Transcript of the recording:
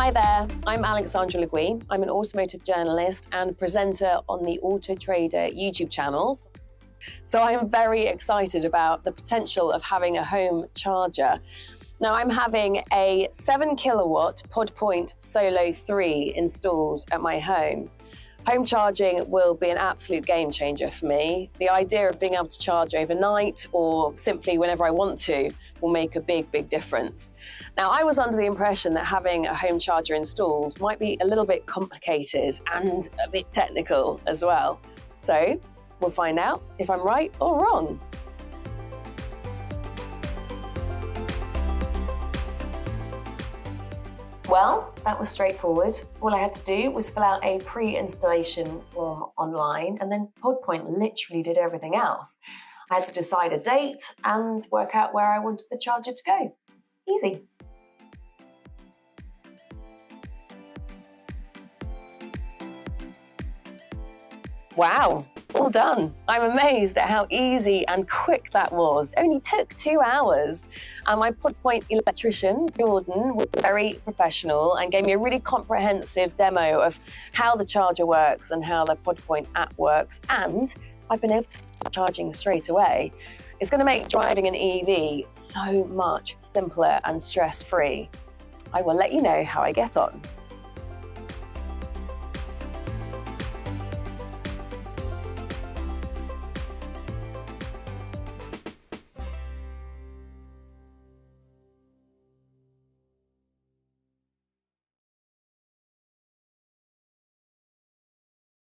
Hi there, I'm Alexandra Legouix. I'm an automotive journalist and presenter on the Auto Trader YouTube channels. So I am very excited about the potential of having a home charger. Now I'm having a 7 kilowatt PodPoint Solo 3 installed at my home. Home charging will be an absolute game changer for me. The idea of being able to charge overnight or simply whenever I want to will make a big difference. Now, I was under the impression that having a home charger installed might be a little bit complicated and a bit technical as well. So we'll find out if I'm right or wrong. Well, that was straightforward. All I had to do was fill out a pre-installation form online, and then PodPoint literally did everything else. I had to decide a date and work out where I wanted the charger to go. Easy. Wow, all done. I'm amazed at how easy and quick that was. It only took 2 hours. And my PodPoint electrician, Jordan, was very professional and gave me a really comprehensive demo of how the charger works and how the PodPoint app works. And I've been able to start charging straight away. It's going to make driving an EV so much simpler and stress-free. I will let you know how I get on.